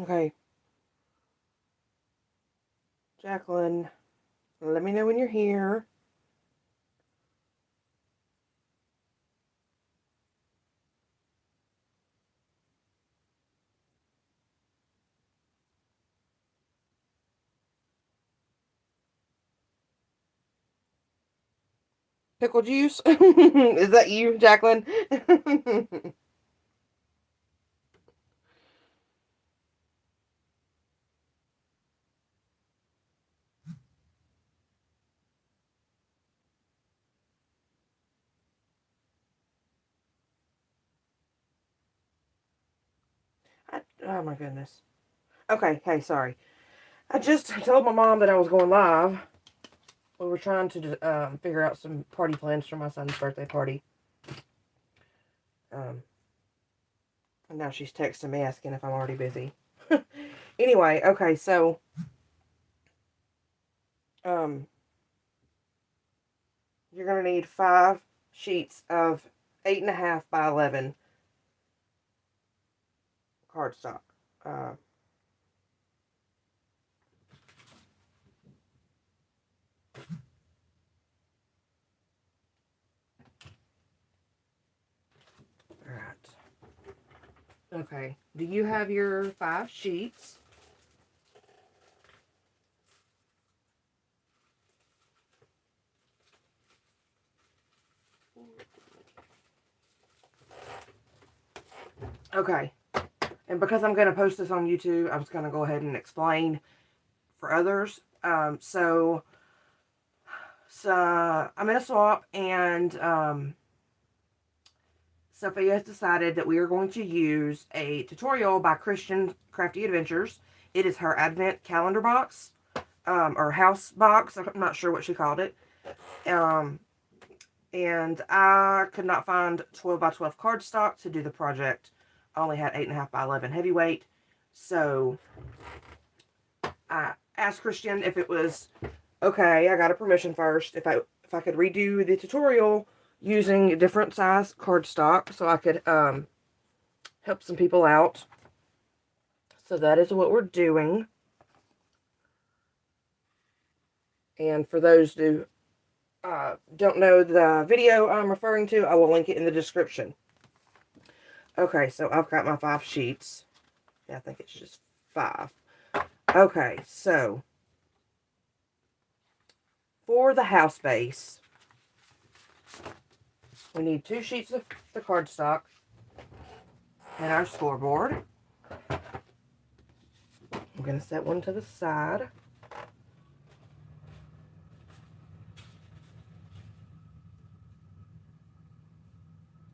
Okay. Jacqueline, let me know when you're here. Pickle juice? Is that you, Jacqueline? Oh my goodness. Okay, hey, sorry. I just told my mom that I was going live. We were trying to figure out some party plans for my son's birthday party. And now she's texting me asking if I'm already busy. Anyway, okay, so um, you're gonna need 5 sheets of 8.5 by 11 cardstock. Uh, Alright. Okay. Do you have your 5 sheets? Okay. And because I'm going to post this on YouTube, I was going to go ahead and explain for others. So I'm in a swap, and Sofia has decided that we are going to use a tutorial by Kristianne Crafty Adventures. It is her advent calendar box, or house box. I'm not sure what she called it. And I could not find 12 by 12 cardstock to do the project. I only had 8.5 by 11 heavyweight. So I asked Kristianne if it was okay. I got a permission first. If I could redo the tutorial using different size cardstock so I could help some people out. So that is what we're doing. And for those who don't know the video I'm referring to, I will link it in the description. Okay, so I've got my 5 sheets. Yeah, I think it's just 5. Okay, so for the house base, we need 2 sheets of the cardstock and our scoreboard. I'm going to set one to the side.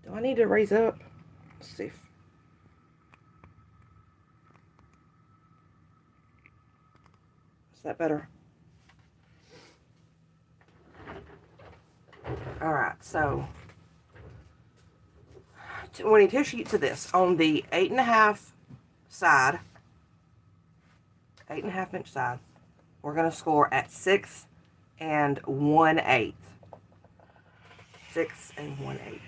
Do I need to raise up? Let's see. Is that better? Alright, so we need 2 sheets of this. On the 8.5 side, 8.5 inch side, we're going to score at 6 1/8. 6 1/8.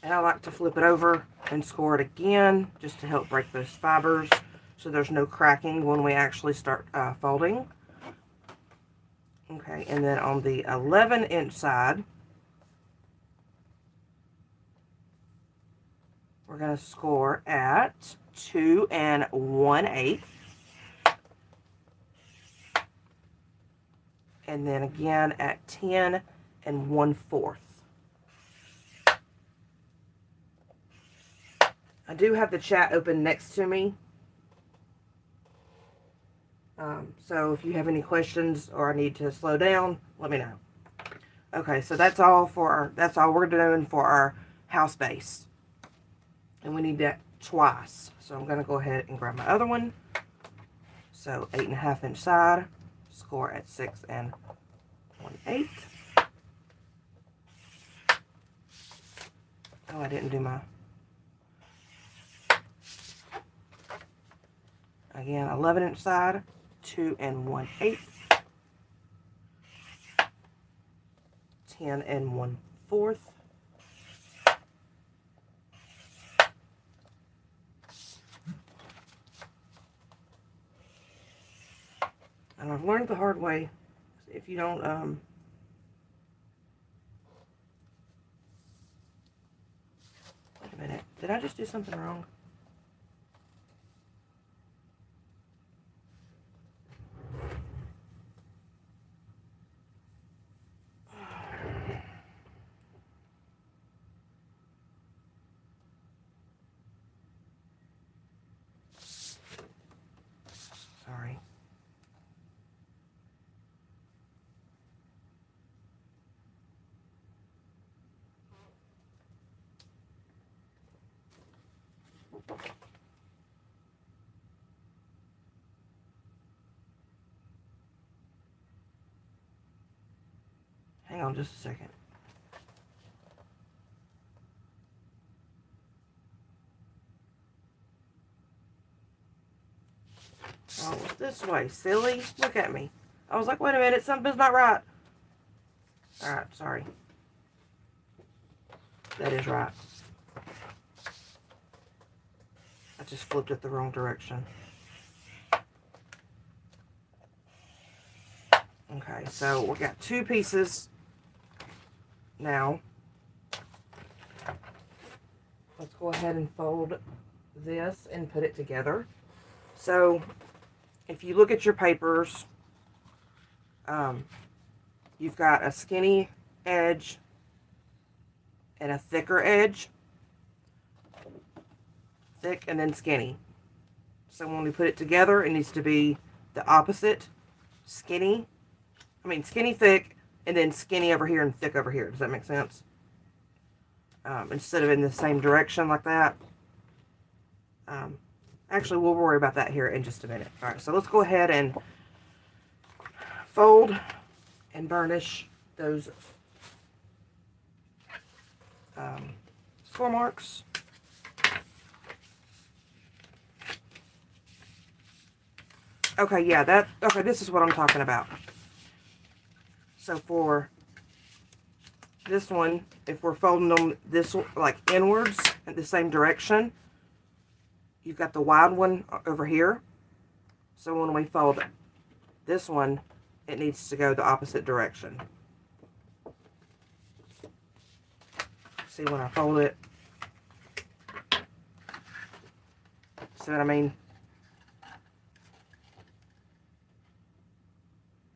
And I like to flip it over and score it again just to help break those fibers so there's no cracking when we actually start folding. Okay, and then on the 11-inch side, we're going to score at 2 1/8. And then again at 10 1/4. I do have the chat open next to me. So if you have any questions or I need to slow down, let me know. Okay, so that's all we're doing for our house base. And we need that twice. So I'm going to go ahead and grab my other one. So 8.5 inch side, score at 6 1/8. Oh, I didn't do my... Again, 11-inch side, 2 1/8. 10 1/4. I've learned the hard way. If you don't, wait a minute. Did I just do something wrong? Sorry. Hang on just a second. Oh, this way, silly. Look at me. I was like, wait a minute, something's not right. Alright, sorry. That is right. I just flipped it the wrong direction. Okay, so we got 2 pieces now. Let's go ahead and fold this and put it together. So, if you look at your papers, you've got a skinny edge and a thicker edge. Thick and then skinny. So when we put it together, it needs to be the opposite. Skinny, thick, and then skinny over here and thick over here. Does that make sense? Instead of in the same direction like that. Actually, we'll worry about that here in just a minute. All right, so let's go ahead and fold and burnish those score marks. Okay, yeah, okay, this is what I'm talking about. So for this one, if we're folding them this, like, inwards in the same direction, you've got the wide one over here. So when we fold this one, it needs to go the opposite direction. See when I fold it? See what I mean?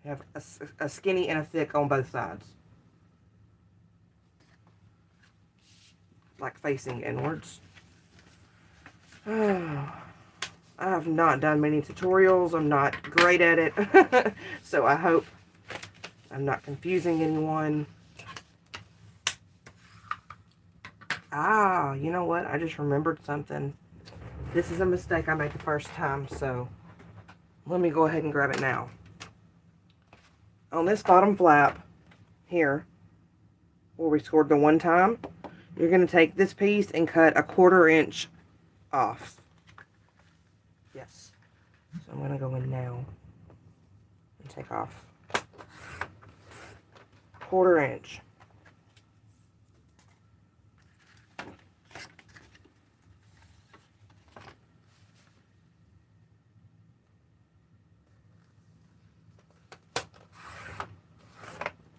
You have a skinny and a thick on both sides. Like facing inwards. Oh, I have not done many tutorials. I'm not great at it. So I hope I'm not confusing anyone. Ah, you know what? I just remembered something. This is a mistake I made the first time, so let me go ahead and grab it now. On this bottom flap here, where we scored the one time, you're going to take this piece and cut 1/4 inch off. Yes. So I'm going to go in now and take off 1/4 inch.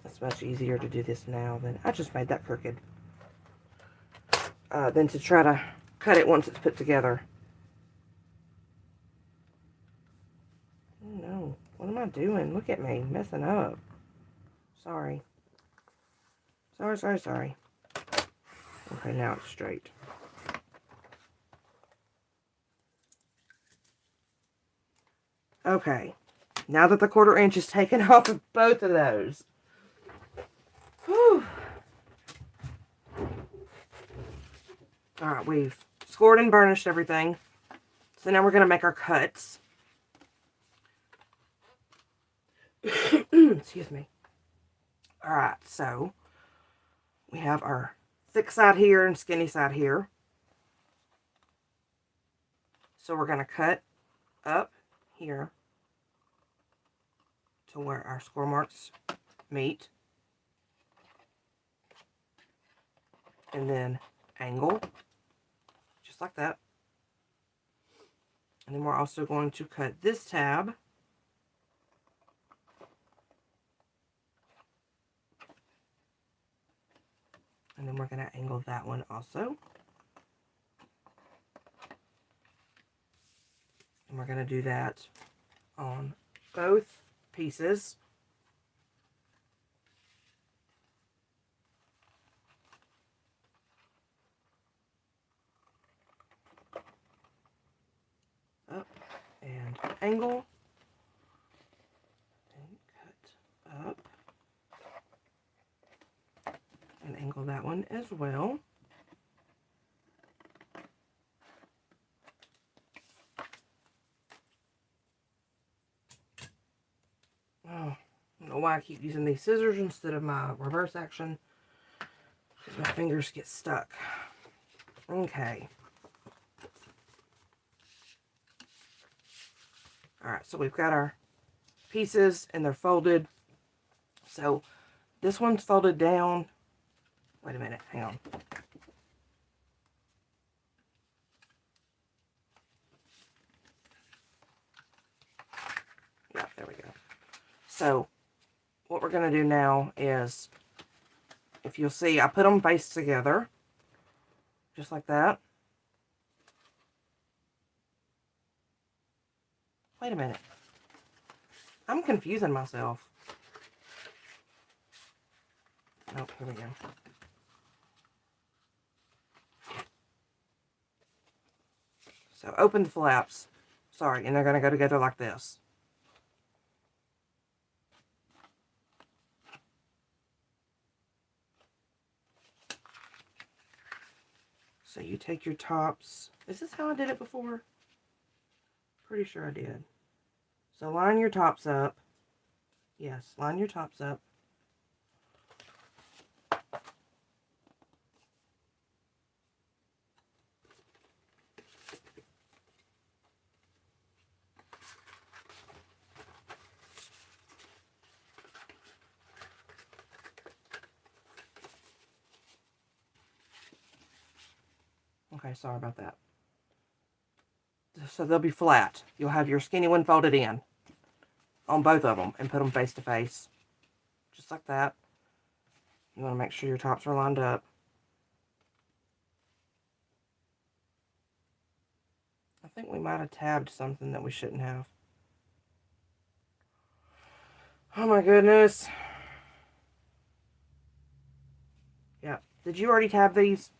It's much easier to do this now than I just made that crooked. Than to try to cut it once it's put together. Oh no, what am I doing? Look at me, messing up. Sorry. Sorry. Okay, now it's straight. Okay, now that the 1/4 inch is taken off of both of those. Whew. Alright, we've scored and burnished everything. So now we're going to make our cuts. Excuse me. Alright, so we have our thick side here and skinny side here. So we're going to cut up here to where our score marks meet. And then angle. Just like that. And then we're also going to cut this tab we're going to angle that one also. And we're going to do that on both pieces. Up and angle. And cut up. And angle that one as well. Oh, I don't know why I keep using these scissors instead of my reverse action. Because my fingers get stuck. Okay. Alright, so we've got our pieces and they're folded. So this one's folded down. Wait a minute, hang on. Yeah, there we go. So what we're going to do now is, if you'll see, I put them face together. Just like that. Wait a minute. I'm confusing myself. Oh, here we go. So open the flaps. Sorry, and they're going to go together like this. So you take your tops. Is this how I did it before? Pretty sure I did. So line your tops up. Yes, line your tops up. Okay, sorry about that. So they'll be flat. You'll have your skinny one folded in on both of them and put them face to face. Just like that. You want to make sure your tops are lined up. I think we might have tabbed something that we shouldn't have. Oh my goodness. Yeah. Did you already tab these?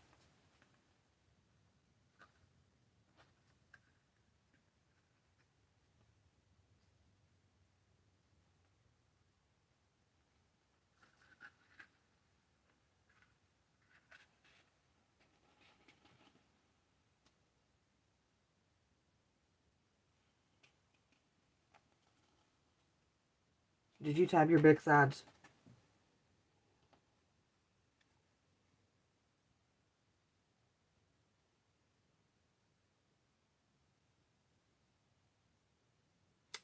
Did you tab your big sides?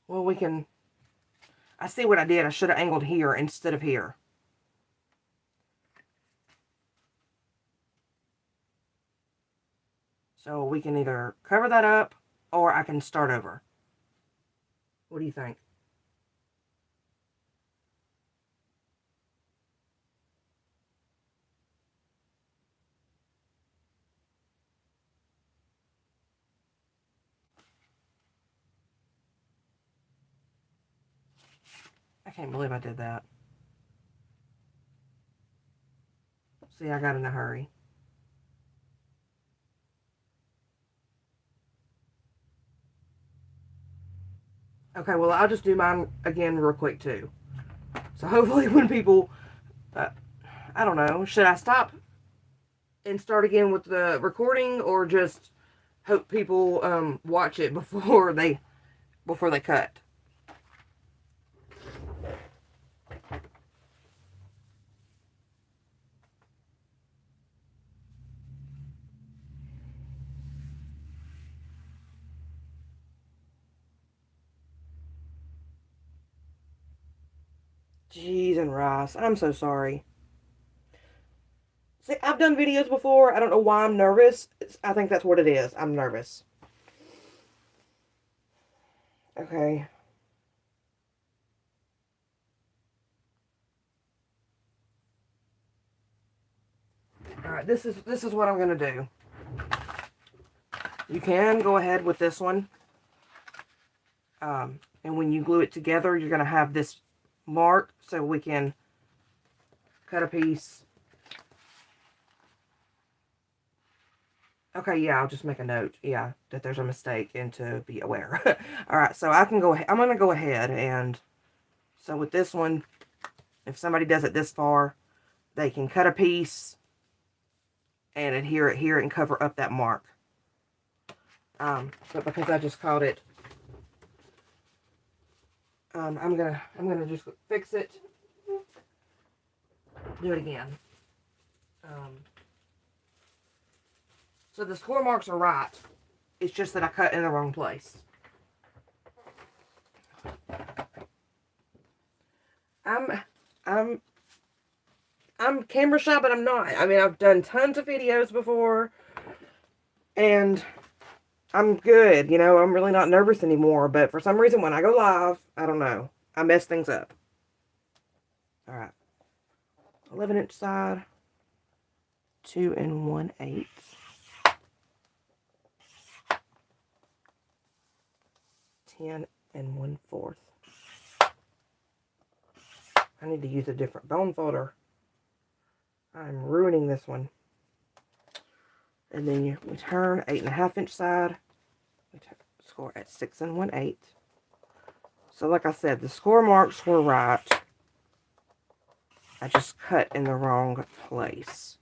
Well, we can... I see what I did. I should have angled here instead of here. So we can either cover that up or I can start over. What do you think? I can't believe I did that. See, I got in a hurry. Okay, well, I'll just do mine again real quick, too. So hopefully when people... I don't know. Should I stop and start again with the recording, or just hope people watch it before they cut? Jeez and rice. I'm so sorry. See, I've done videos before. I don't know why I'm nervous. I think that's what it is. I'm nervous. Okay. Alright, this is what I'm going to do. You can go ahead with this one. And when you glue it together, you're going to have this mark so we can cut a piece. Okay, yeah, I'll just make a note, yeah, that there's a mistake and to be aware. Alright, so I can go ahead, I'm going to go ahead and, so with this one, if somebody does it this far, they can cut a piece and adhere it here and cover up that mark. But because I just caught it, I'm gonna just fix it, do it again. So the score marks are right. It's just that I cut in the wrong place. I'm camera shy, but I'm not. I mean, I've done tons of videos before, and I'm good. You know, I'm really not nervous anymore. But for some reason, when I go live, I don't know, I mess things up. All right, 11-inch side, 2 1/8. 10 1/4. I need to use a different bone folder. I'm ruining this one. And then we turn 8.5-inch side. We score at 6 1/8. So like I said, the score marks were right. I just cut in the wrong place.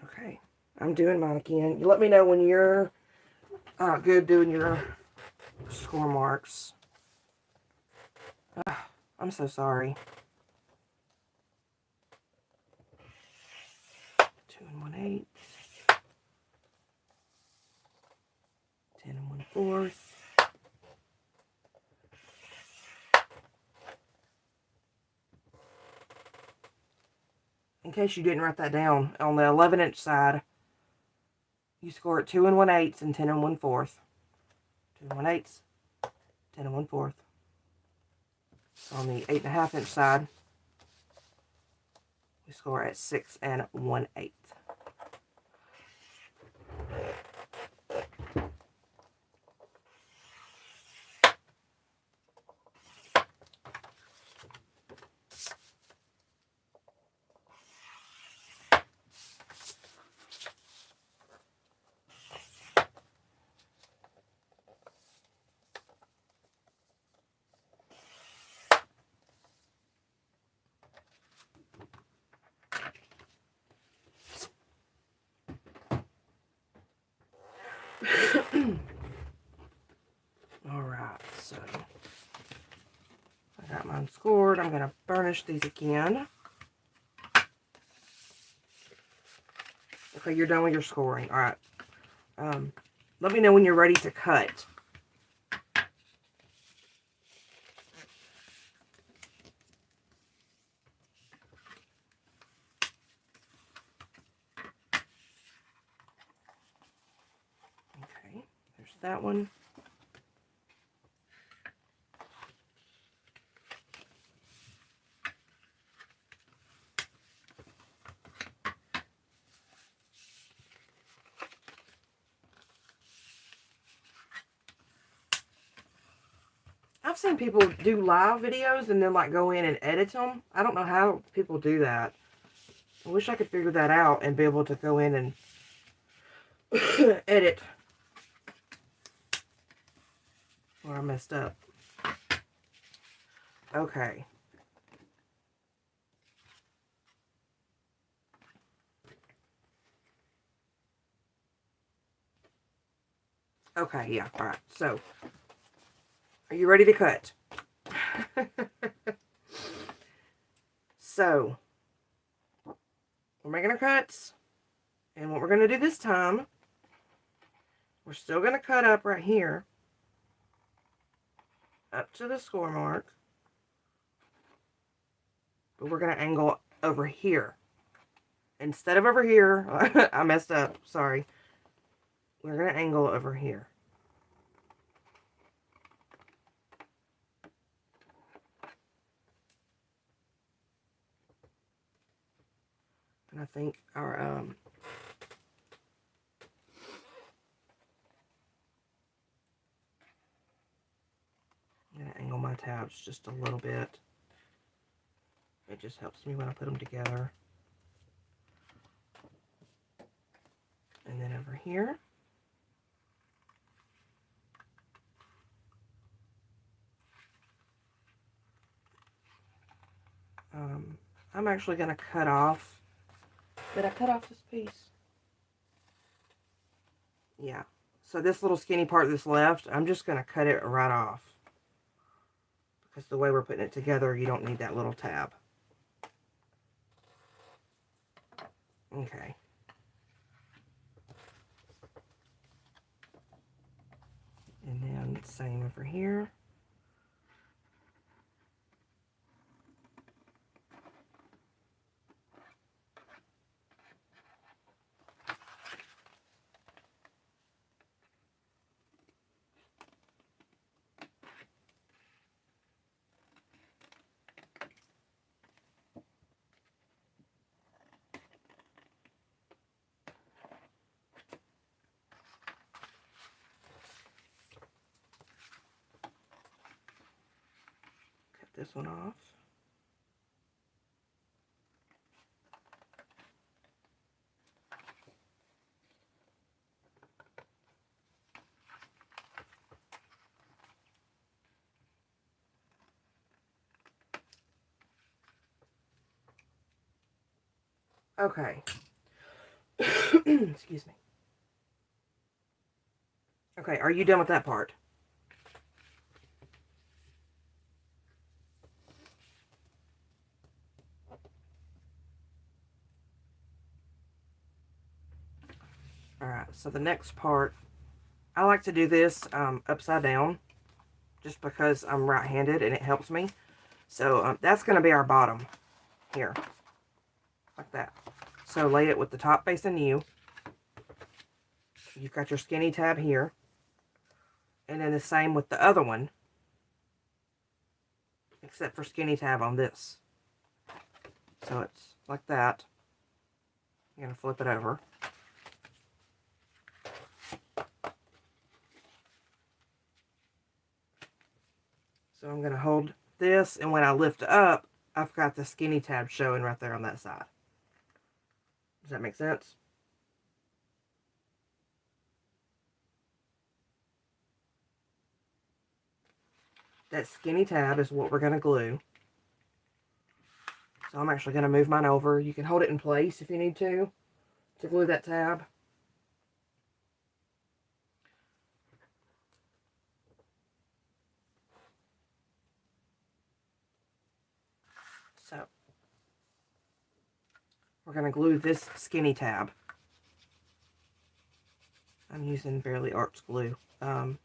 Okay, I'm doing mine again. You let me know when you're good doing your score marks. I'm so sorry. 2 1/8. 10 1/4. In case you didn't write that down, on the 11-inch side, you score at 2 1/8 and 10 1/4. 2 1/8, 10 1/4. On the 8.5-inch side, we score at 6 1/8. Alright, so I got mine scored. I'm going to burnish these again. Okay, you're done with your scoring. Alright. Let me know when you're ready to cut. Okay, there's that one. I've seen people do live videos and then like go in and edit them. I don't know how people do that. I wish I could figure that out and be able to go in and edit where I messed up. Okay. Okay, yeah, alright. So, are you ready to cut? So, we're making our cuts. And what we're going to do this time, we're still going to cut up right here. Up to the score mark. But we're going to angle over here. instead of over here, I messed up, sorry. We're going to angle over here. And I think our, I'm going to angle my tabs just a little bit. It just helps me when I put them together. And then over here. I'm actually going to cut off. Did I cut off this piece? Yeah. So this little skinny part that's left, I'm just going to cut it right off. Because the way we're putting it together, you don't need that little tab. Okay. And then same over here. This one off. Okay. Excuse me. Okay, are you done with that part? Alright, so the next part, I like to do this upside down, just because I'm right-handed and it helps me. So that's going to be our bottom here, like that. So lay it with the top facing you. You've got your skinny tab here. And then the same with the other one, except for skinny tab on this. So it's like that. I'm going to flip it over. So I'm going to hold this, and when I lift up, I've got the skinny tab showing right there on that side. Does that make sense? That skinny tab is what we're going to glue. So I'm actually going to move mine over. You can hold it in place if you need to glue that tab. So we're going to glue this skinny tab. I'm using Barely Arts glue. Of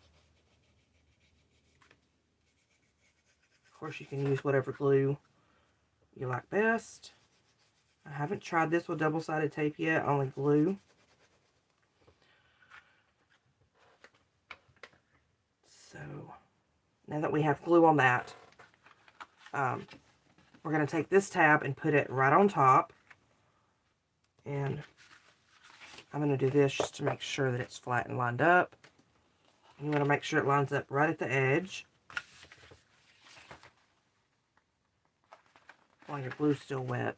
course, you can use whatever glue you like best. I haven't tried this with double-sided tape yet, only glue. So now that we have glue on that, we're going to take this tab and put it right on top. And I'm going to do this just to make sure that it's flat and lined up. You want to make sure it lines up right at the edge, while your glue's still wet.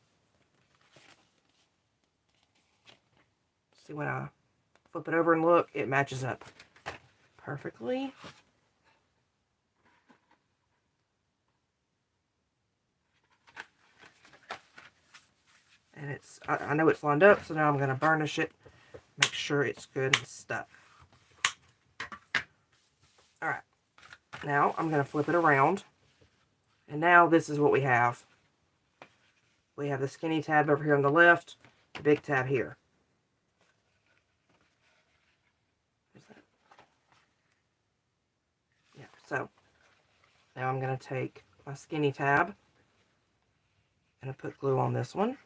See, when I flip it over and look, it matches up perfectly. And it's, I know it's lined up, so now I'm going to burnish it, make sure it's good and stuck. Alright, now I'm going to flip it around. And now this is what we have. We have the skinny tab over here on the left, the big tab here. Yeah, so now I'm going to take my skinny tab and I put glue on this one.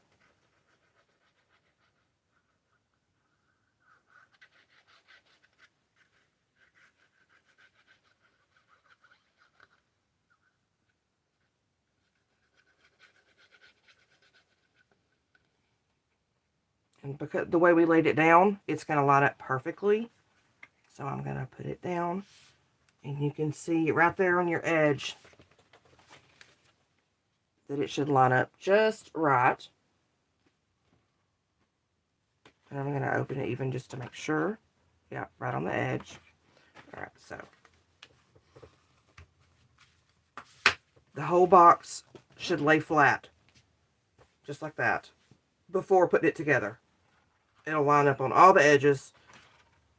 And because the way we laid it down, it's going to line up perfectly. So I'm going to put it down. And you can see right there on your edge that it should line up just right. And I'm going to open it even just to make sure. Yeah, right on the edge. Alright, so the whole box should lay flat. Just like that. Before putting it together. It'll line up on all the edges.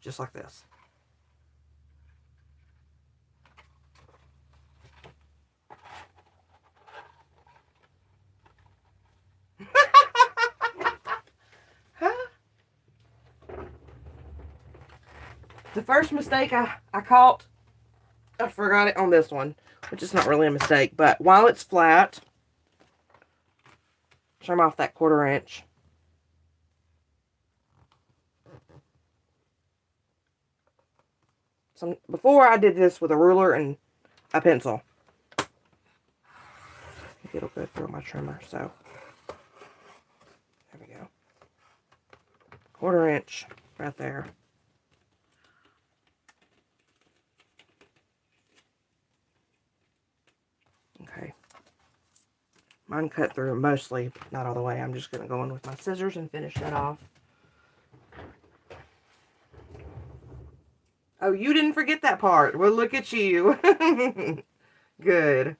Just like this. The first mistake I caught, I forgot it on this one, which is not really a mistake, but while it's flat, trim off that 1/4 inch. Before I did this with a ruler and a pencil. I think it'll go through my trimmer, so there we go. 1/4 inch right there. Okay. Mine cut through mostly, not all the way. I'm just going to go in with my scissors and finish that off. Oh, you didn't forget that part. Well, look at you. Good.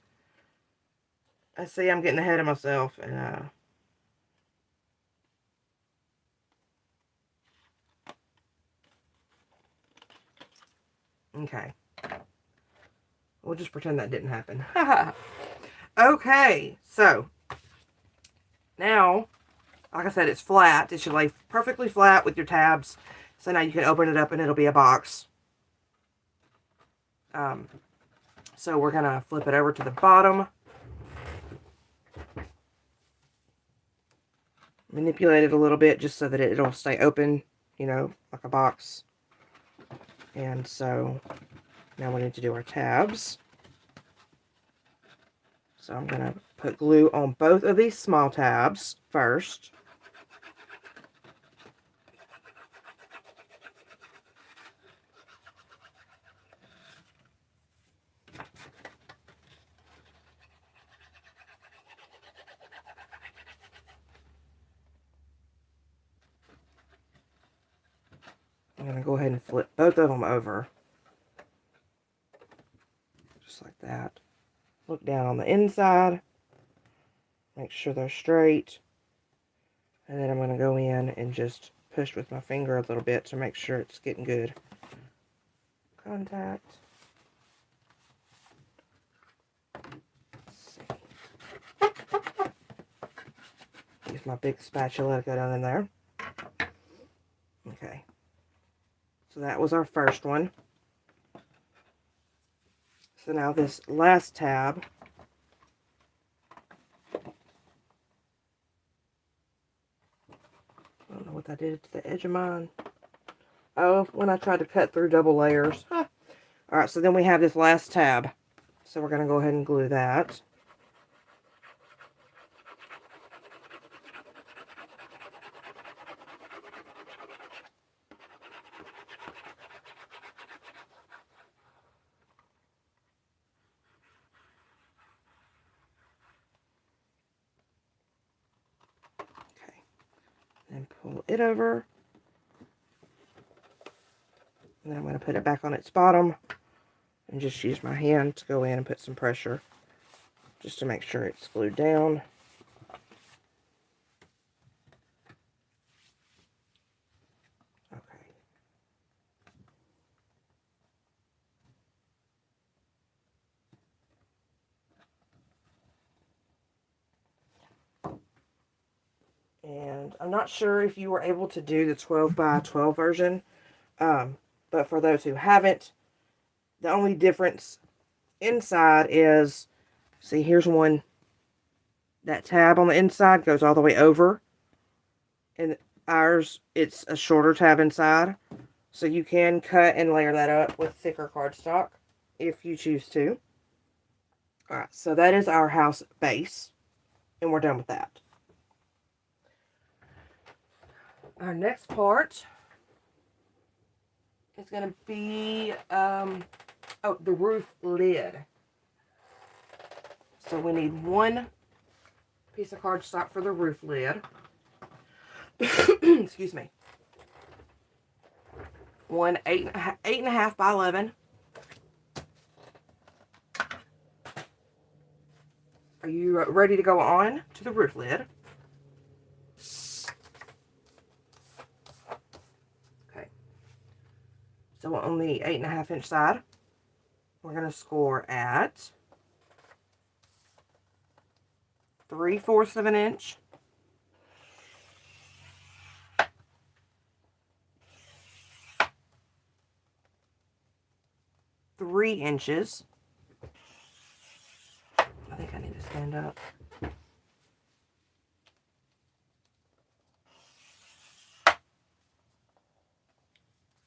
I see I'm getting ahead of myself. And okay. We'll just pretend that didn't happen. Okay, so now, like I said, it's flat. It should lay perfectly flat with your tabs. So now you can open it up and it'll be a box. So we're going to flip it over to the bottom. Manipulate it a little bit just so that it'll stay open, you know, like a box. And so now we need to do our tabs. So I'm going to put glue on both of these small tabs first. I'm going to go ahead and flip both of them over. Just like that. Look down on the inside. Make sure they're straight. And then I'm going to go in and just push with my finger a little bit to make sure it's getting good contact. Use my big spatula to go down in there. Okay. So that was our first one. So now this last tab, I don't know what I did to the edge of mine. Oh, when I tried to cut through double layers. Huh. Alright, so then we have this last tab. So we're going to go ahead and glue that. And pull it over. And then I'm going to put it back on its bottom and just use my hand to go in and put some pressure just to make sure it's glued down. Okay. And I'm not sure if you were able to do the 12 by 12 version, but for those who haven't, the only difference inside is, see, here's one, that tab on the inside goes all the way over, and ours, it's a shorter tab inside, so you can cut and layer that up with thicker cardstock if you choose to. Alright, so that is our house base, and we're done with that. Our next part is going to be, the roof lid. So we need one piece of cardstock for the roof lid. Excuse me. One 8.5 by 11. Are you ready to go on to the roof lid? Okay. So on the 8.5 inch side, we're going to score at 3/4 of an inch. 3 inches. I think I need to stand up.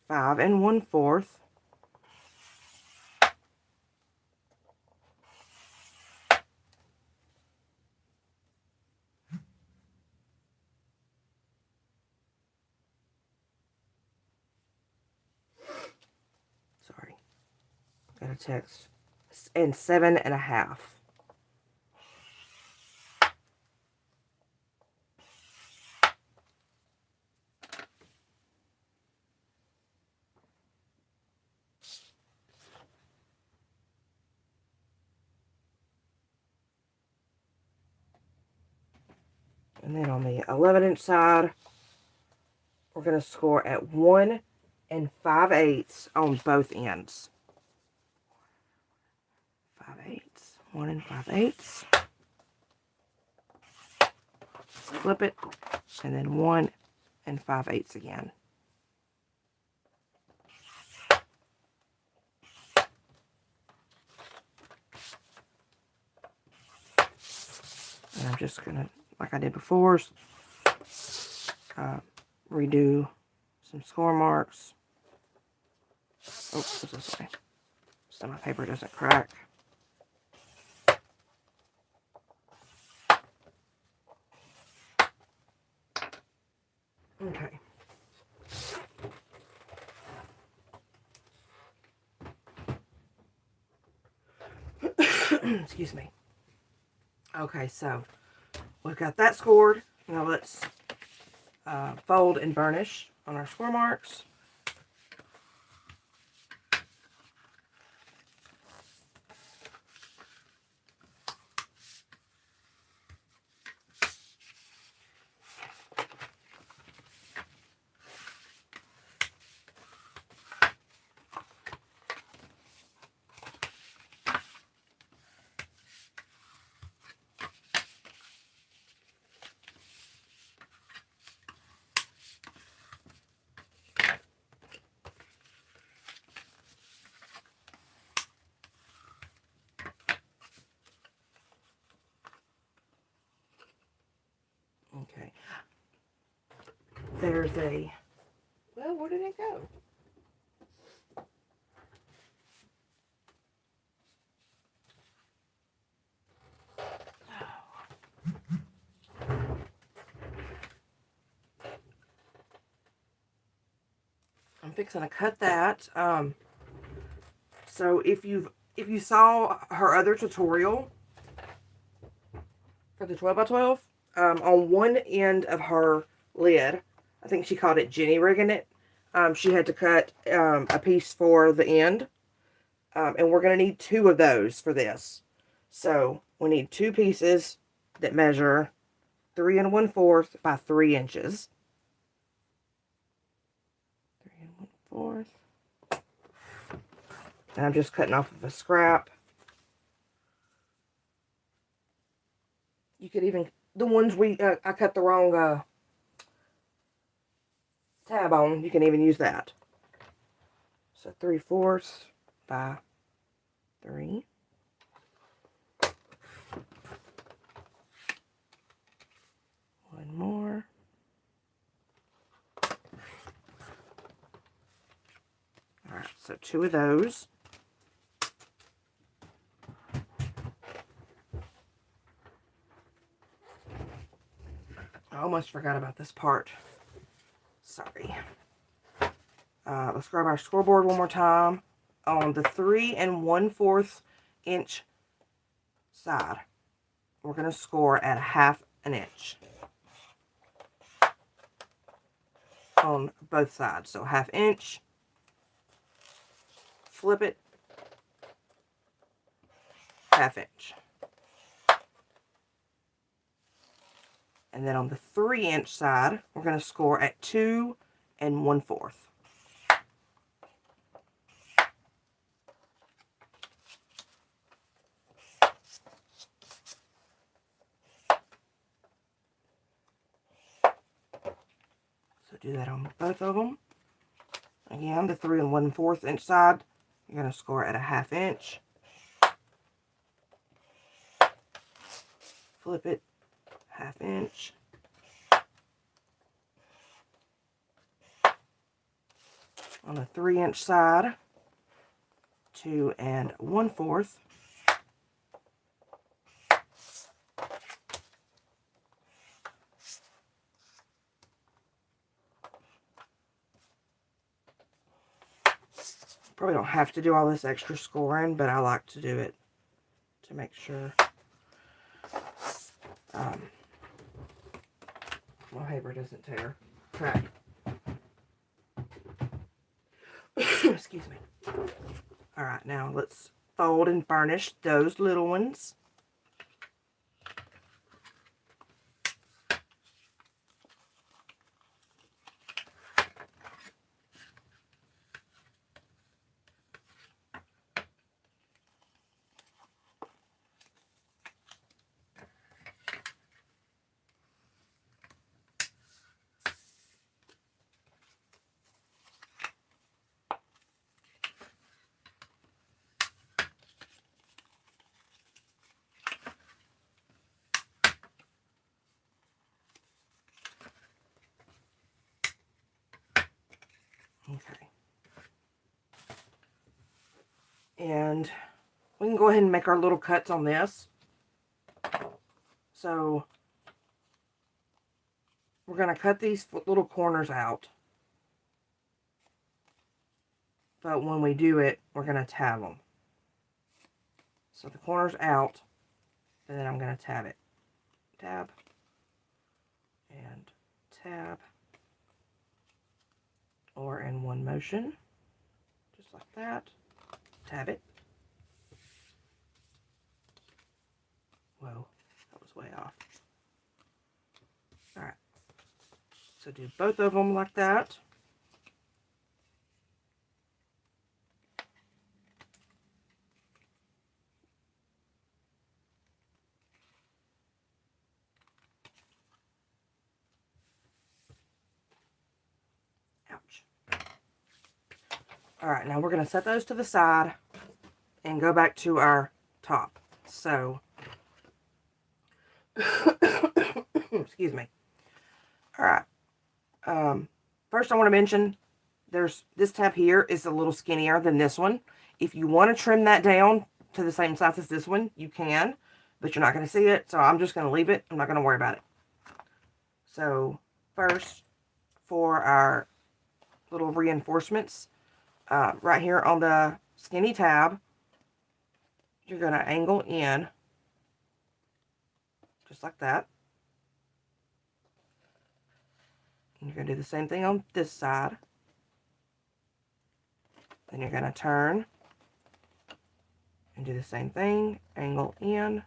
5 1/4. Sorry, got a text. And 7.5. And then on the 11 inch side, we're going to score at 1 5/8 on both ends. 5/8, 1 5/8. Flip it, and then 1 5/8 again. And I'm just going to, like I did before, redo some score marks. Oh, this way, so my paper doesn't crack. Okay. Excuse me. Okay, so we've got that scored. Now let's fold and burnish on our score marks. Okay. There's a, well, where did it go? I'm fixing to cut that. So if you saw her other tutorial for the 12 by 12, on one end of her lid, I think she called it Jenny rigging it. She had to cut a piece for the end, and we're going to need 2 of those for this. So we need 2 pieces that measure 3 1/4 by 3 inches. 3 1/4. And I'm just cutting off of a scrap. You could even, the ones I cut the wrong tab on, you can even use that. So 3/4 by 3. One more. Alright, so 2 of those. I almost forgot about this part. Sorry. Let's grab our scoreboard one more time. On the 3 1/4 inch side, we're going to score at 1/2 inch on both sides. So 1/2 inch, flip it, 1/2 inch. And then on the 3 inch side, we're going to score at 2 1/4. So do that on both of them. Again, the 3 1/4 inch side, you're going to score at a 1/2 inch. Flip it, 1/2 inch. On the 3 inch side, 2 1/4. Probably don't have to do all this extra scoring, but I like to do it to make sure my paper doesn't tear. Crack. Excuse me. Alright, now let's fold and burnish those little ones. Okay. And we can go ahead and make our little cuts on this. So we're going to cut these little corners out. But when we do it, we're going to tab them. So the corner's out, and then I'm going to tab it. Tab. And tab. Or in one motion. Just like that. Tab it. Whoa, that was way off. Alright. So do both of them like that. Ouch. Alright, now we're going to set those to the side and go back to our top. So, excuse me. Alright. First I want to mention, this tab here is a little skinnier than this one. If you want to trim that down to the same size as this one, you can, but you're not going to see it, so I'm just going to leave it. I'm not going to worry about it. So, first, for our little reinforcements, right here on the skinny tab, you're going to angle in, just like that. And you're going to do the same thing on this side. Then you're going to turn and do the same thing, angle in,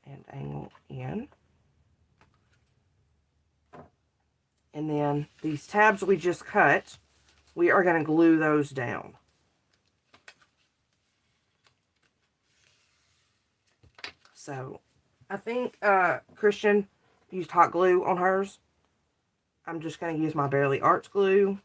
and angle in. And then these tabs we just cut, we are going to glue those down. So, I think Kristianne used hot glue on hers. I'm just going to use my Barely Arts glue.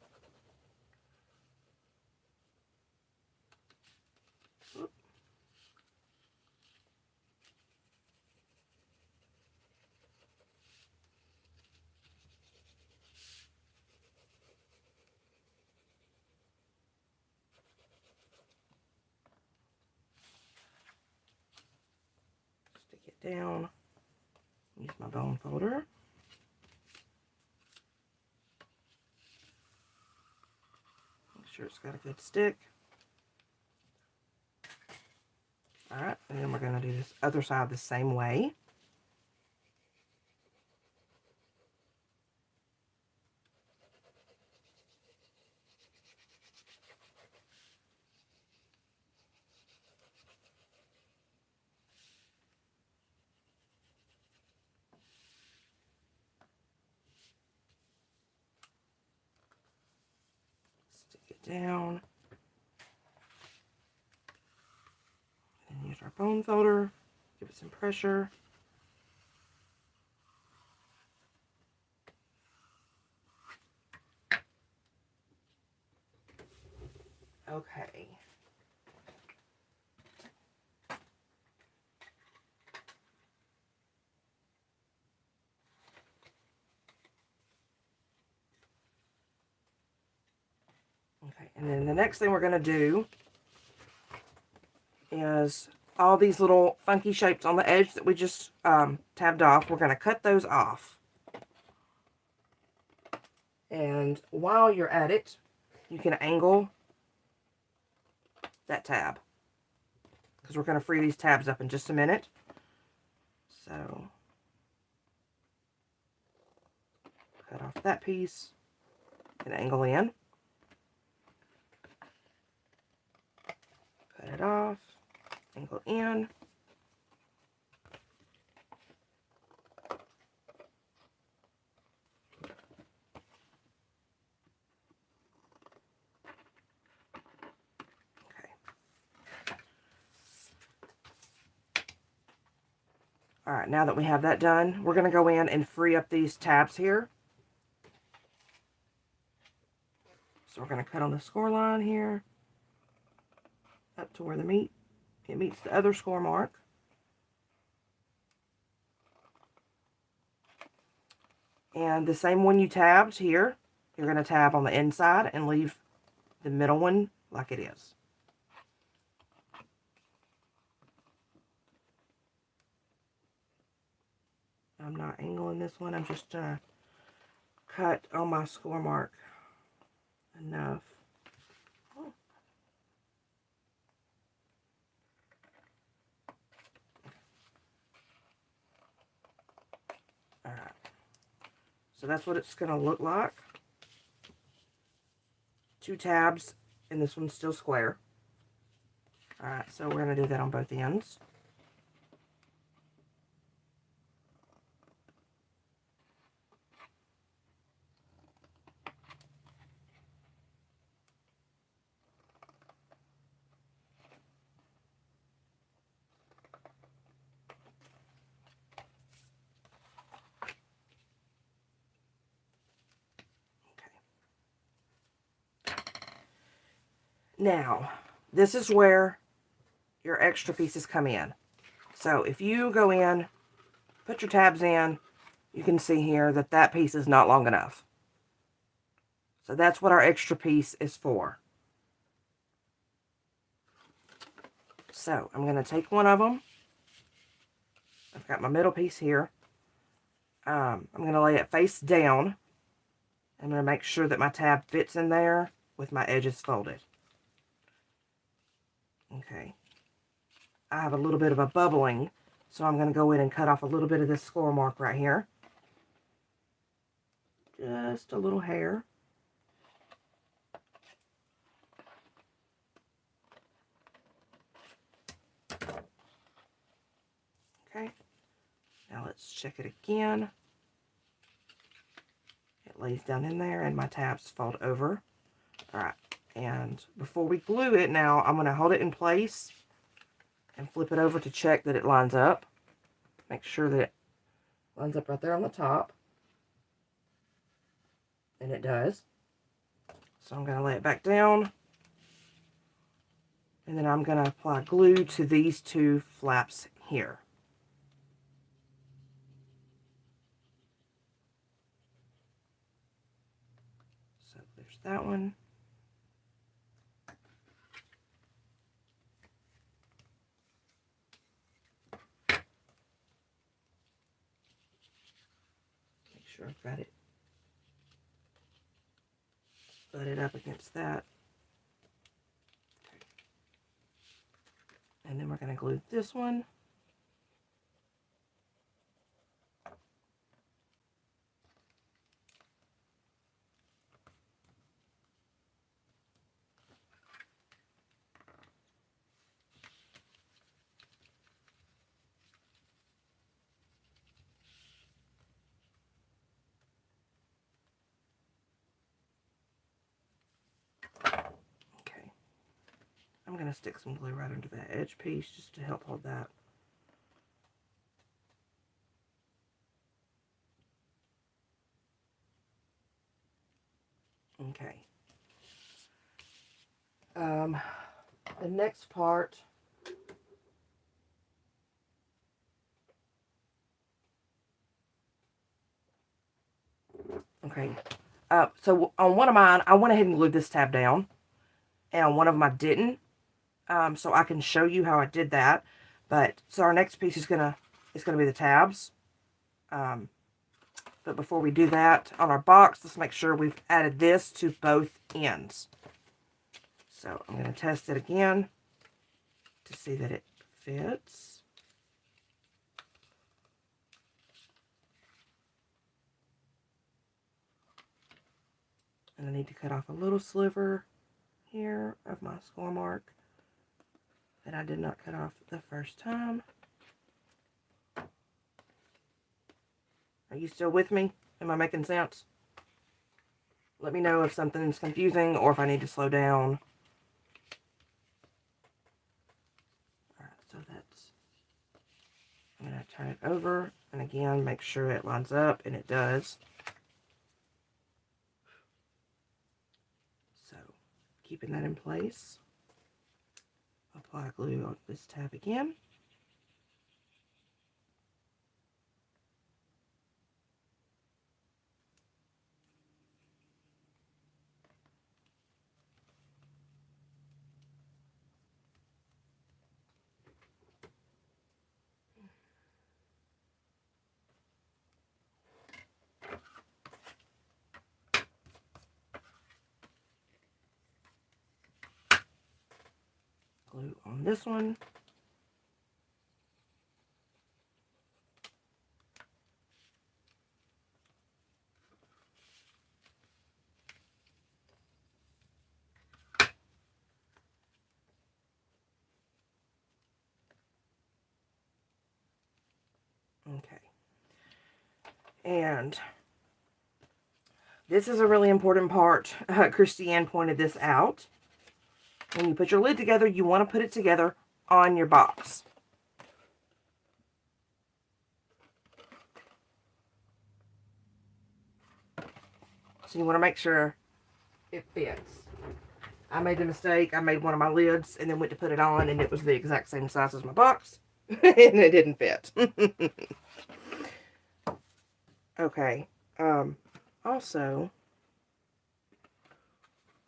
Stick it down. Use my bone folder. sure it's got a good stick. Alright, and then we're going to do this other side the same way. Stick it down. And use our bone folder. Give it some pressure. Okay. Okay, and then the next thing we're going to do is all these little funky shapes on the edge that we just tabbed off. We're going to cut those off. And while you're at it, you can angle that tab, because we're going to free these tabs up in just a minute. So, cut off that piece and angle in. Cut it off, angle in. Alright, now that we have that done, we're going to go in and free up these tabs here. So we're going to cut on the score line here, up to where it meets the other score mark. And the same one you tabbed here, you're going to tab on the inside and leave the middle one like it is. I'm not angling this one. I'm just cut on my score mark enough. Oh. Alright. So that's what it's going to look like. 2 tabs, and this one's still square. Alright, so we're going to do that on both ends. Now, this is where your extra pieces come in. So if you go in, put your tabs in, you can see here that that piece is not long enough. So that's what our extra piece is for. So I'm going to take one of them. I've got my middle piece here. I'm going to lay it face down. I'm going to make sure that my tab fits in there with my edges folded. Okay. I have a little bit of a bubbling, so I'm going to go in and cut off a little bit of this score mark right here. Just a little hair. Okay. Now let's check it again. It lays down in there and my tabs fold over. Alright, and before we glue it now, I'm going to hold it in place and flip it over to check that it lines up. Make sure that it lines up right there on the top. And it does. So I'm going to lay it back down. And then I'm going to apply glue to these 2 flaps here. So there's that one. Make sure I've got it butted up against that. And then we're going to glue this one. Okay. I'm going to stick some glue right under that edge piece just to help hold that. Okay. The next part, okay, so on one of mine, I went ahead and glued this tab down, and on one of them I didn't, so I can show you how I did that. But so our next piece is gonna be the tabs. But before we do that, on our box, let's make sure we've added this to both ends. So I'm going to test it again to see that it fits. And I need to cut off a little sliver here of my score mark that I did not cut off the first time. Are you still with me? Am I making sense? Let me know if something's confusing or if I need to slow down. Alright, so that's... I'm going to turn it over and again make sure it lines up, and it does. So, keeping that in place. Apply glue on this tab again. Glue on this one. Okay. And this is a really important part. Kristianne pointed this out. When you put your lid together, you want to put it together on your box. So you want to make sure it fits. I made the mistake. I made one of my lids and then went to put it on, and it was the exact same size as my box. And it didn't fit. Okay. Also,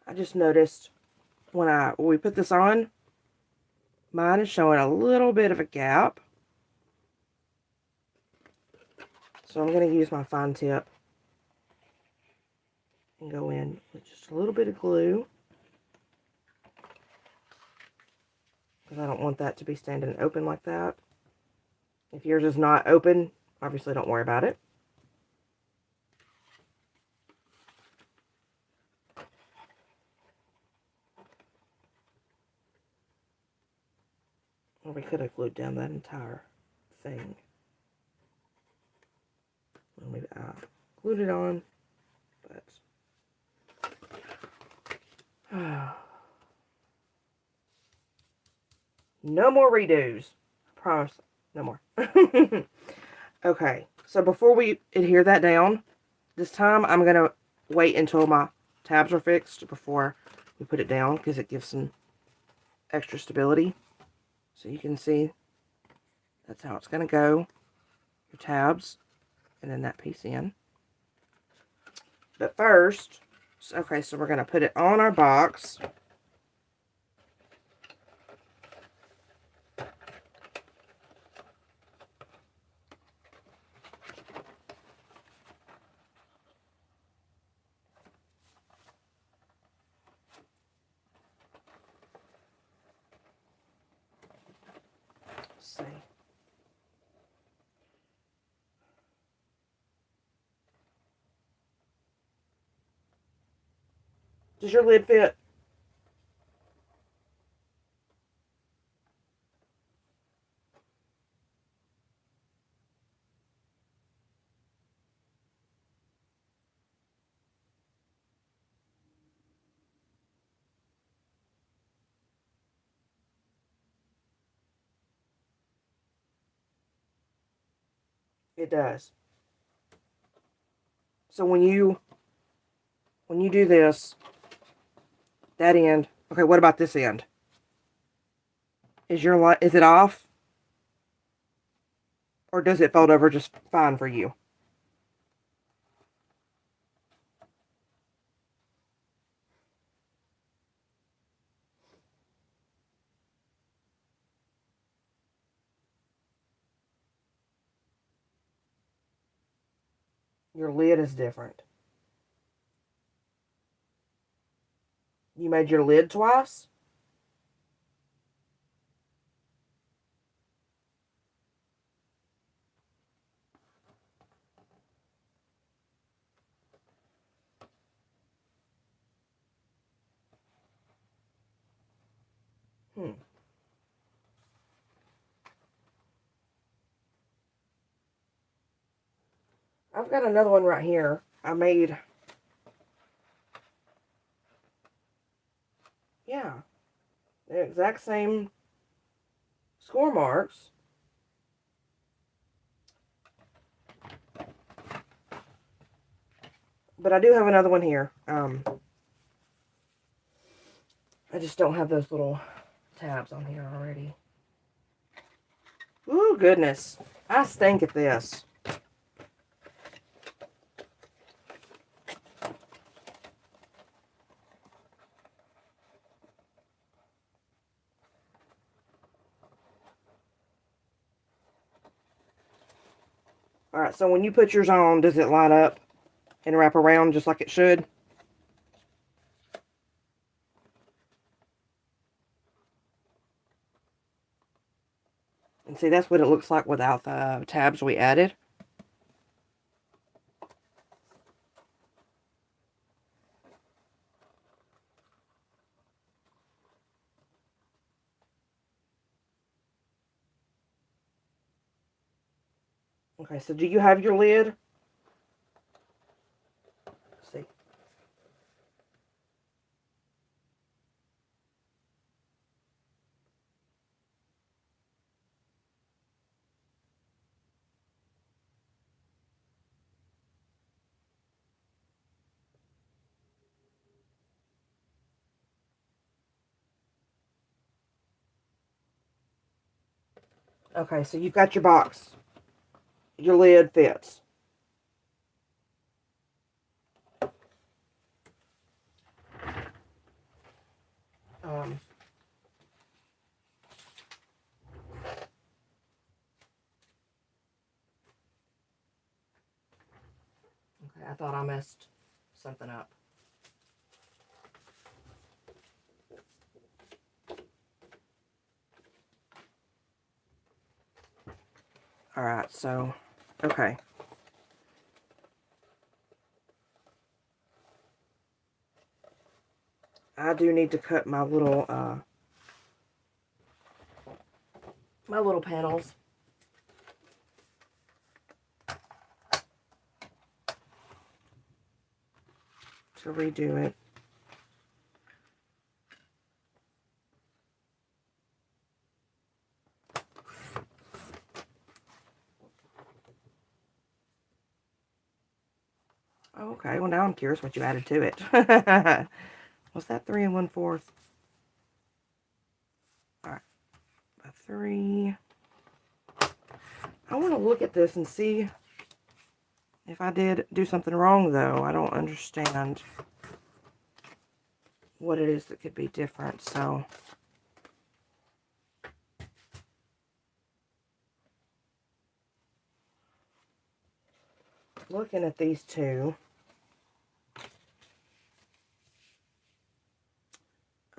I just noticed when we put this on, mine is showing a little bit of a gap. So I'm going to use my fine tip and go in with just a little bit of glue, because I don't want that to be standing open like that. If yours is not open, obviously don't worry about it. Or we could have glued down that entire thing. When we glued it on, but no more redos. I promise, no more. Okay, so before we adhere that down, this time I'm going to wait until my tabs are fixed before we put it down, because it gives some extra stability. So you can see that's how it's going to go. Your tabs, and then that piece in. But first, okay, so we're going to put it on our box. see. Does your lid fit? It does. So when you do this, that end, okay, what about this end? Is your light, is it off? Or does it fold over just fine for you? Your lid is different. You made your lid twice? I've got another one right here. I made, yeah, the exact same score marks. But I do have another one here. I just don't have those little tabs on here already. Ooh, goodness. I stink at this. Alright, so when you put yours on, does it line up and wrap around just like it should? And see, that's what it looks like without the tabs we added. Okay, so do you have your lid? Let's see. Okay, so you've got your box. Your lid fits. Okay, I thought I messed something up. Alright, so, okay. I do need to cut my little panels. To redo it. Oh, okay, well now I'm curious what you added to it. Was that 3 1/4? Alright, a 3. I want to look at this and see if I did do something wrong, though. I don't understand what it is that could be different, so. Looking at these two.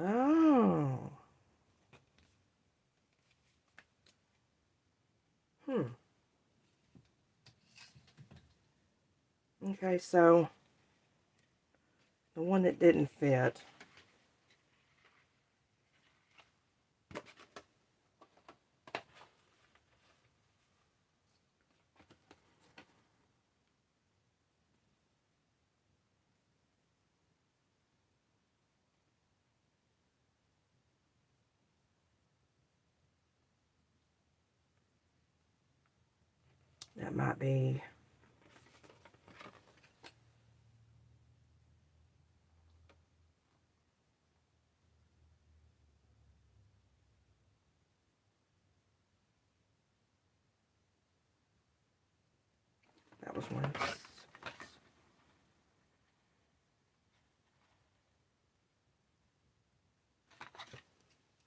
Oh. Okay, so the one that didn't fit, that might be, that was one.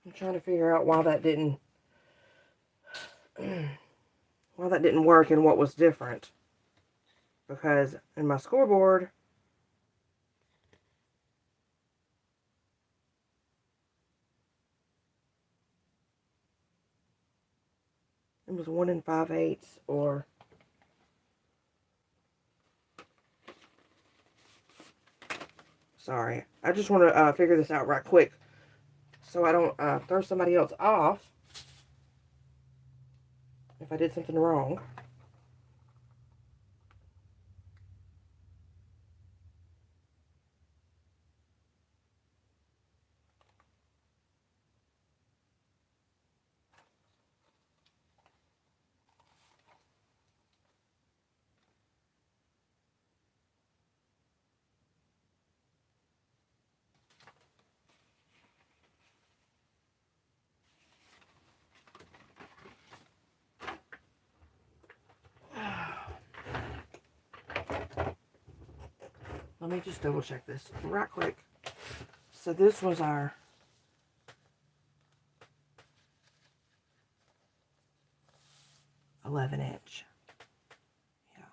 I'm trying to figure out why that didn't work and what was different. Because in my scoreboard, it was 1 5/8, or sorry, I just want to figure this out right quick so I don't throw somebody else off if I did something wrong. Let me just double check this right quick. So this was our 11-inch. Yeah.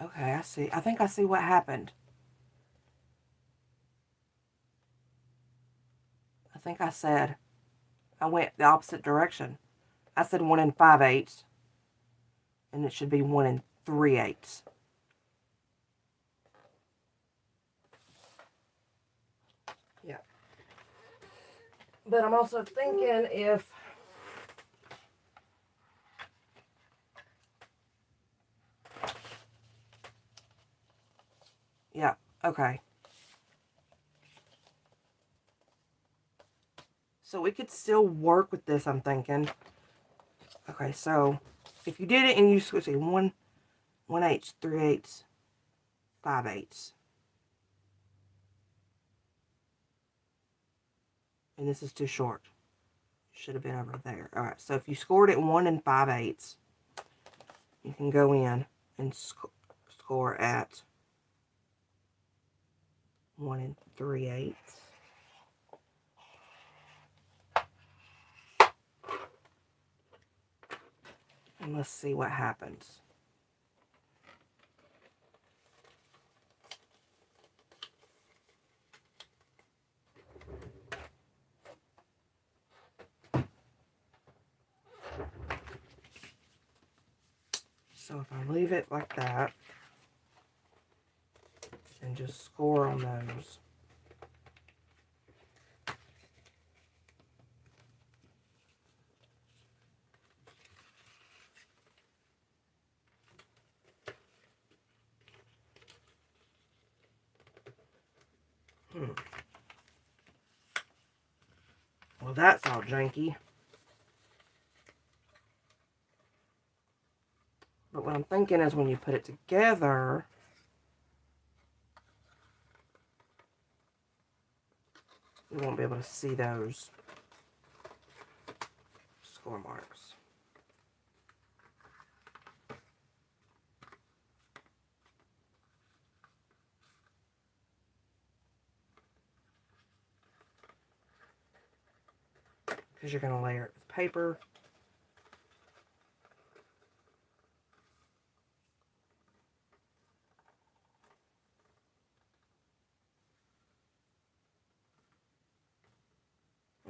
Okay, I see. I think I see what happened. I think I went the opposite direction. I said 1 5/8, and it should be 1 3/8. Yeah. But I'm also thinking if yeah, okay. So we could still work with this, I'm thinking. Okay, so if you did it and you switch it 1 1/8, 3/8, 5/8. And this is too short. Should have been over there. Alright, so if you scored at 1 5/8, you can go in and score at 1 3/8. And let's see what happens. So if I leave it like that and just score on those. Well, that's all janky. But what I'm thinking is when you put it together, you won't be able to see those score marks. Because you're going to layer it with paper.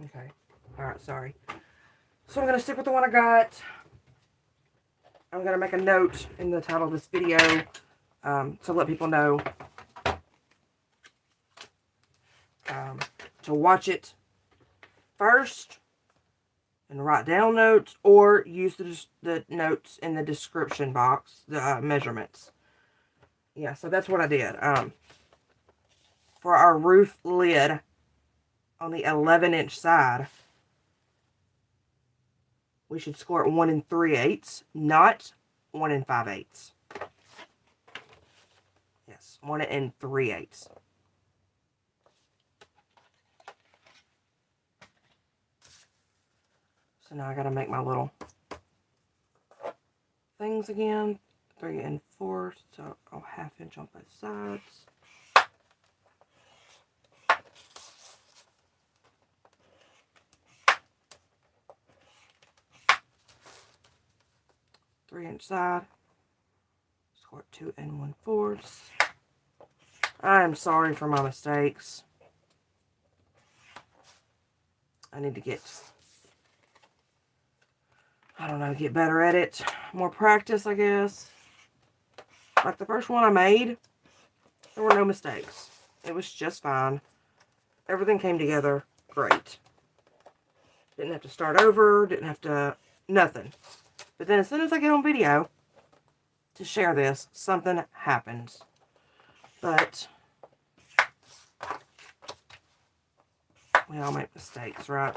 Okay. Alright, sorry. So I'm going to stick with the one I got. I'm going to make a note in the title of this video to let people know to watch it first and write down notes, or use the notes in the description box, the measurements. Yeah, so that's what I did. For our roof lid on the 11-inch side, we should score it 1 3/8, not 1 5/8. Yes, 1 3/8. So now I gotta make my little things again. 3 4, so a 1/2 inch on both sides. Three-inch side. Score 2 1/4. I am sorry for my mistakes. I need to get, I don't know, get better at it. More practice, I guess. Like the first one I made, there were no mistakes. It was just fine. Everything came together great. Didn't have to start over, didn't have to, nothing. But then as soon as I get on video to share this, something happens. But we all make mistakes, right?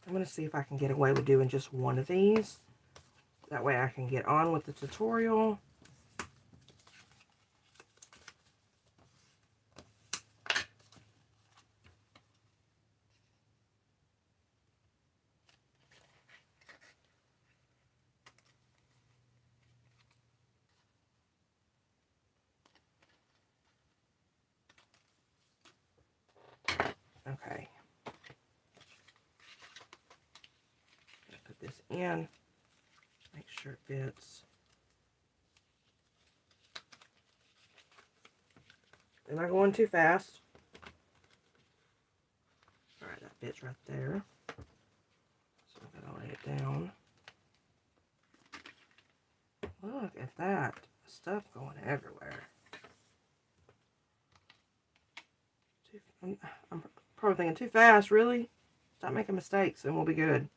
I'm going to see if I can get away with doing just one of these. That way I can get on with the tutorial. Okay. Put this in. Make sure it fits. Am I going too fast? Alright, that fits right there. So I'm going to lay it down. Look at that. Stuff going everywhere. I'm probably thinking too fast, really? Stop making mistakes and we'll be good.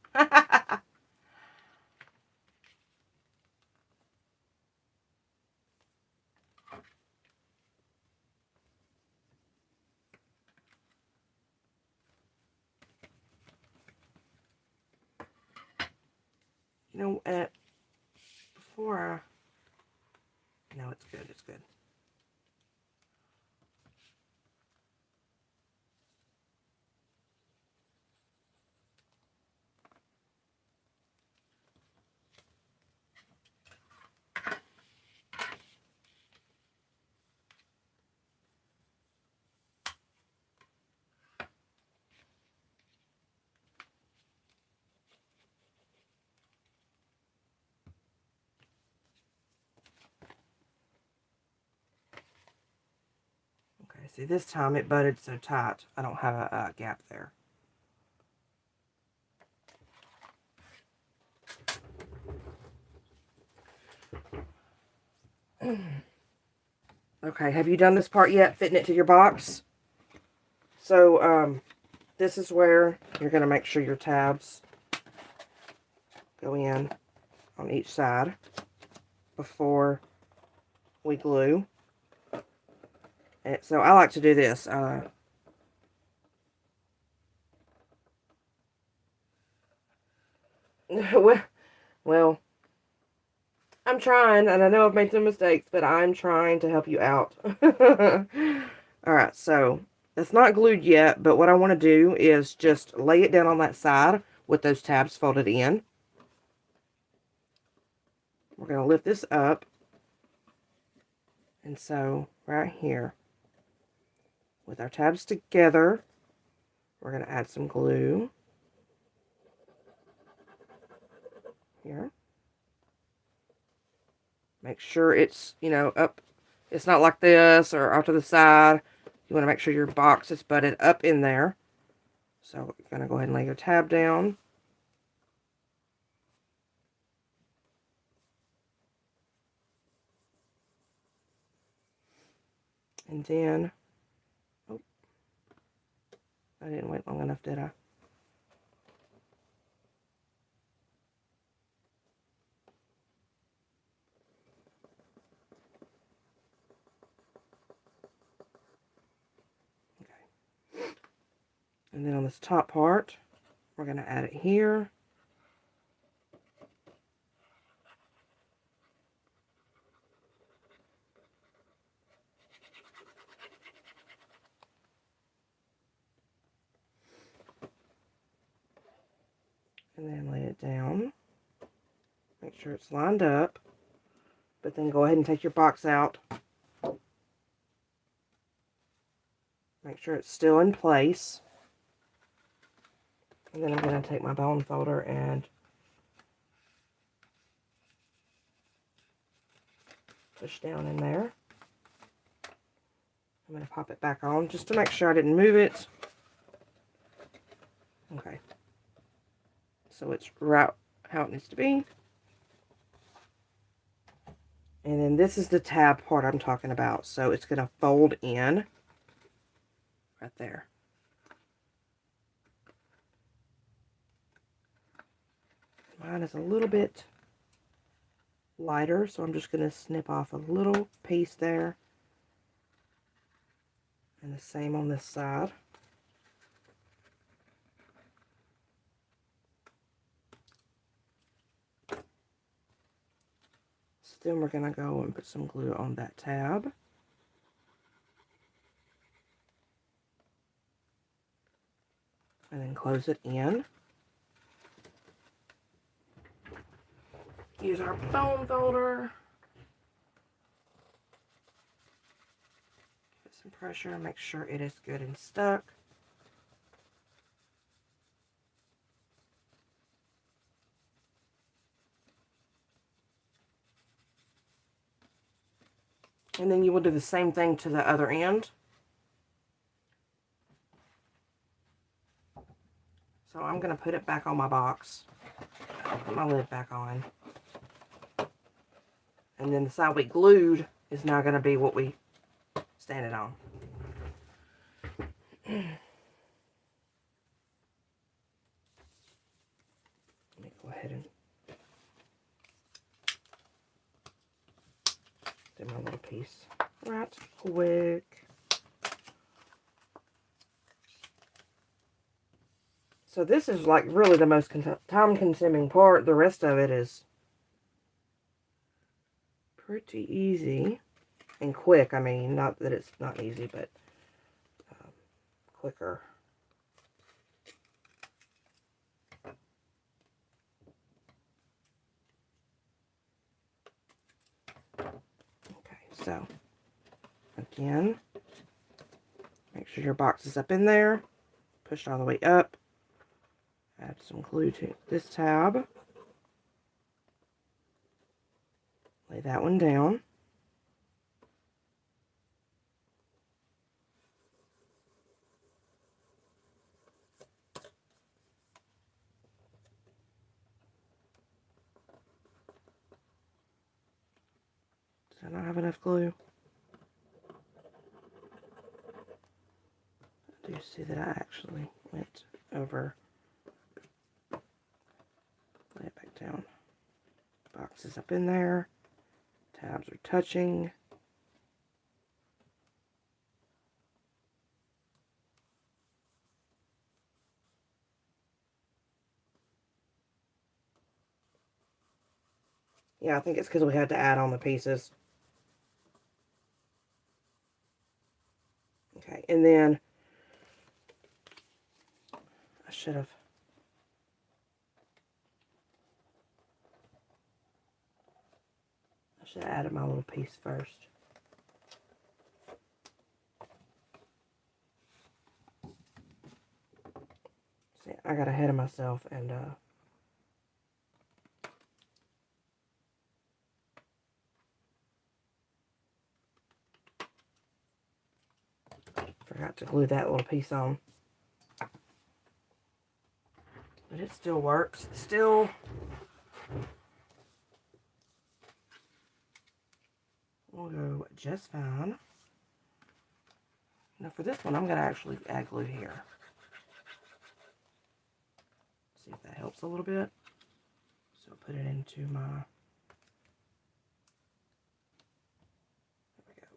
You know, before I... No, it's good, it's good. Okay, see, this time it butted so tight, I don't have a gap there. Okay, have you done this part yet, fitting it to your box? So, this is where you're going to make sure your tabs go in on each side before we glue. And so I like to do this. Well, I'm trying, and I know I've made some mistakes, but I'm trying to help you out. Alright, so it's not glued yet, but what I want to do is just lay it down on that side with those tabs folded in. We're going to lift this up. And so, right here, with our tabs together, we're going to add some glue. Here. Make sure it's, you know, up. It's not like this or off to the side. You want to make sure your box is butted up in there. So you're going to go ahead and lay your tab down. And then, oh, I didn't wait long enough, did I? Okay. And then on this top part, we're going to add it here. And then lay it down. Make sure it's lined up. But then go ahead and take your box out. Make sure it's still in place. And then I'm going to take my bone folder and push down in there. I'm going to pop it back on just to make sure I didn't move it. Okay. So it's right how it needs to be. And then this is the tab part I'm talking about. So it's going to fold in right there. Mine is a little bit lighter, so I'm just going to snip off a little piece there. And the same on this side. So then we're going to go and put some glue on that tab. And then close it in. Use our bone folder. Give it some pressure, make sure it is good and stuck. And then you will do the same thing to the other end. So I'm going to put it back on my box. Put my lid back on. And then the side we glued is now going to be what we stand it on. Let me go ahead and do my little piece right quick. So this is like really the most time-consuming part. The rest of it is pretty easy and quick. I mean, not that it's not easy, but quicker. Okay, so again, make sure your box is up in there. Push it all the way up. Add some glue to this tab. Lay that one down. Does I not have enough glue? I do see that I actually went over. Lay it back down. Box is up in there. Tabs are touching. Yeah, I think it's because we had to add on the pieces. Okay, and then I should have added my little piece first. See, I got ahead of myself and Forgot to glue that little piece on. But it still works. Still will go just fine. Now for this one, I'm going to actually add glue here. See if that helps a little bit. So I'll put it into my... There we go.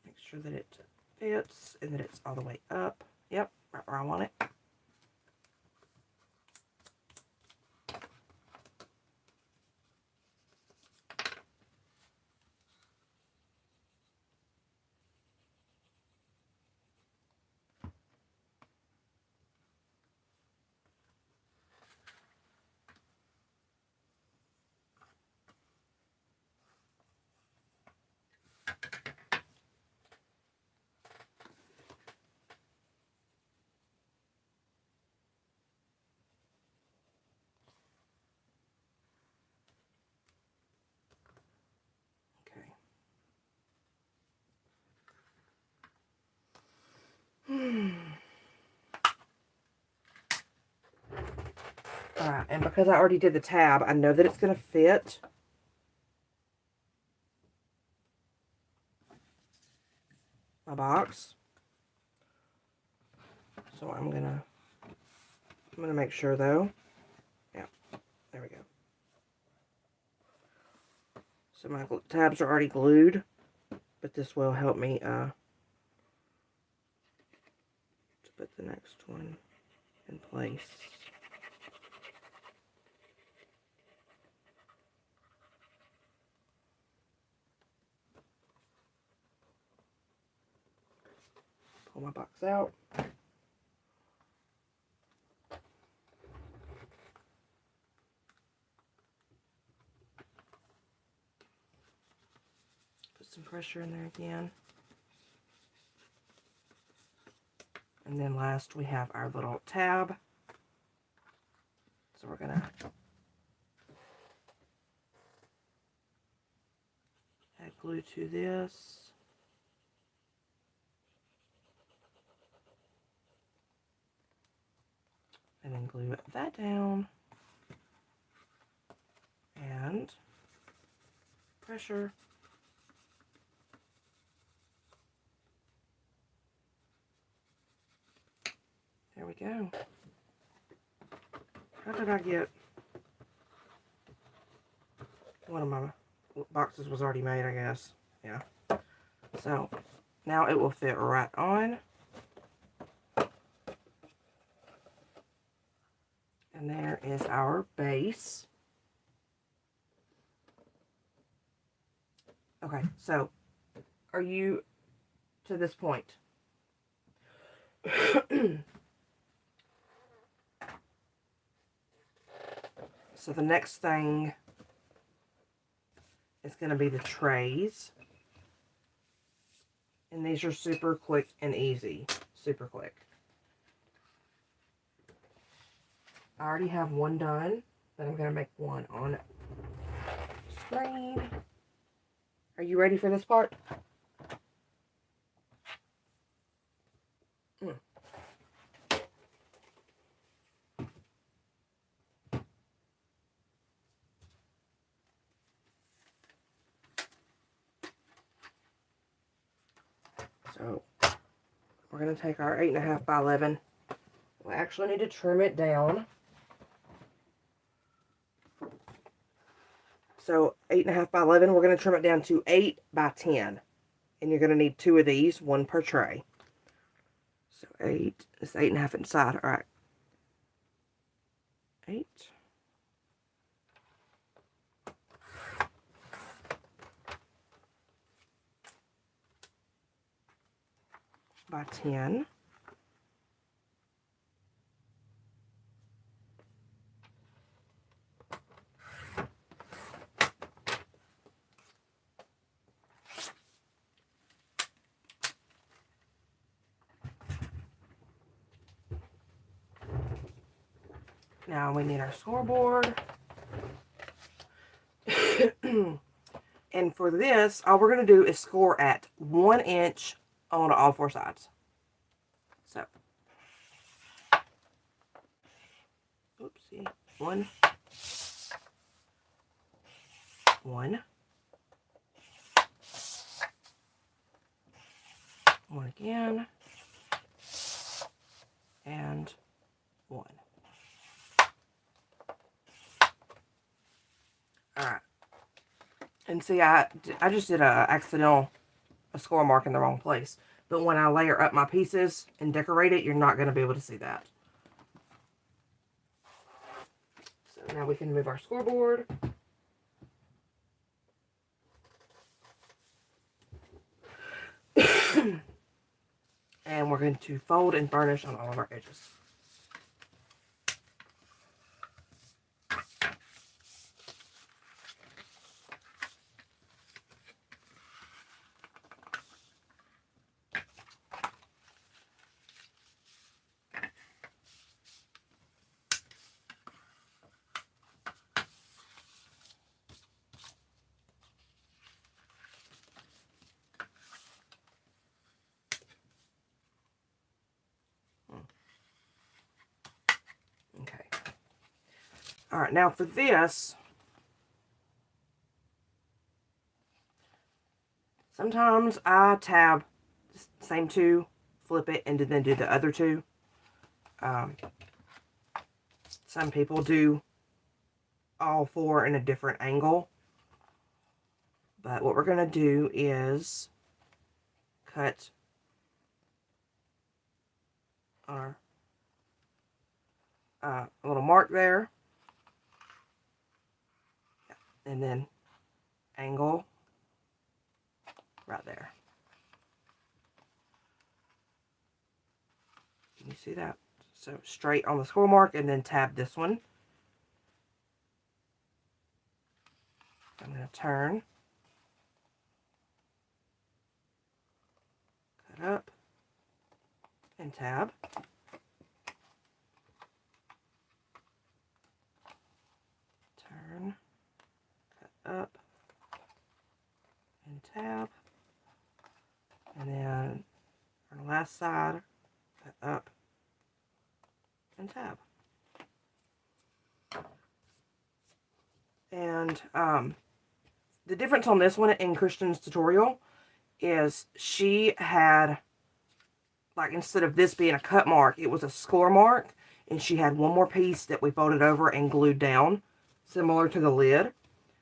Make sure that it fits and that it's all the way up. Yep, right where I want it. Alright, and because I already did the tab, I know that it's going to fit. My box. So I'm gonna make sure though. Yeah, there we go. So my tabs are already glued, but this will help me to put the next one in place. Pull my box out. Put some pressure in there again. And then last we have our little tab. So we're gonna add glue to this. And then glue that down. And pressure. There we go. How did I get... One of my boxes was already made, I guess. Yeah. So, now it will fit right on. And there is our base. Okay, so, are you to this point? So the next thing is going to be the trays. And these are super quick and easy. Super quick. I already have one done, but I'm going to make one on screen. Are you ready for this part? So, we're going to take our 8.5 by 11. We actually need to trim it down. So, 8.5 by 11, we're going to trim it down to 8 by 10. And you're going to need 2 of these, 1 per tray. So, 8, it's 8.5 inside. All right. 8. By 10. Now we need our scoreboard. And for this, all we're going to do is score at 1 inch on all 4 sides. One. One. One again. And one. Alright. And see, I just did a score mark in the wrong place. But when I layer up my pieces and decorate it, you're not going to be able to see that. So now we can move our scoreboard. And we're going to fold and burnish on all of our edges. Okay. All right, now for this, sometimes I tab the same two, flip it, and then do the other two. Some people do all four in a different angle. But what we're going to do is cut our a little mark there. And then angle right there. Can you see that? So straight on the score mark and then tab this one. I'm going to turn. Cut up. And tab. Turn. Cut up. And tab. And then on the last side, cut up. And tab. And the difference on this one in Kristianne's tutorial is she had, like, instead of this being a cut mark, it was a score mark, and she had one more piece that we folded over and glued down, similar to the lid.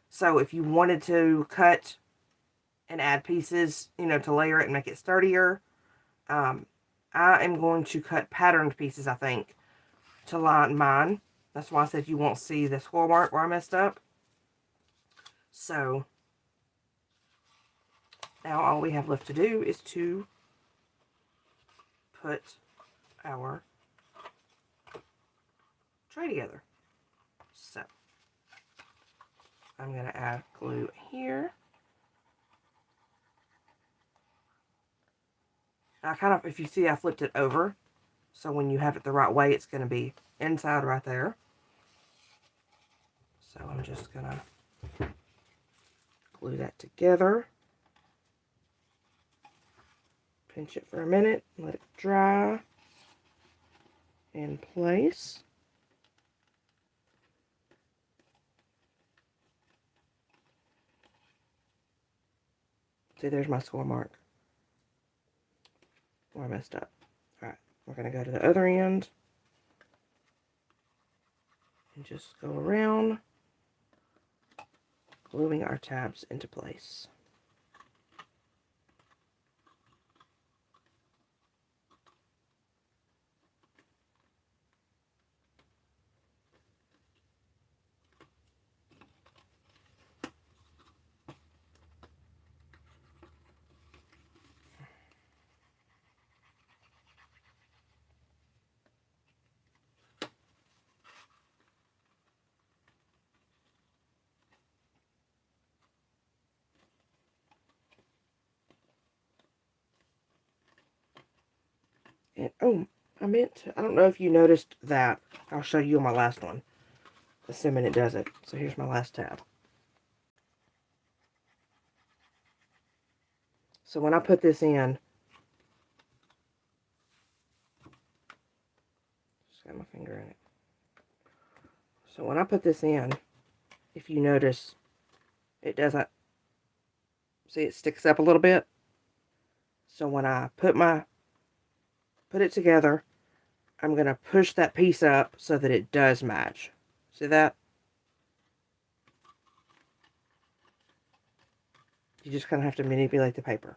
So if you wanted to cut and add pieces, you know, to layer it and make it sturdier, I am going to cut patterned pieces, I think, to line mine. That's why I said you won't see the score mark where I messed up. So now all we have left to do is to put our tray together. So I'm going to add glue here. I kind of, if you see, I flipped it over. So when you have it the right way, it's going to be inside right there. So I'm just going to glue that together. Pinch it for a minute, let it dry in place. See, there's my score mark where I messed up. Alright, we're going to go to the other end and just go around, gluing our tabs into place. And, oh, I meant to, I don't know if you noticed that. I'll show you on my last one, assuming it does it. So here's my last tab. So when I put this in, just got my finger in it. So when I put this in, if you notice, it doesn't, see it sticks up a little bit. So when I put it together, I'm going to push that piece up so that it does match. See that? You just kind of have to manipulate the paper.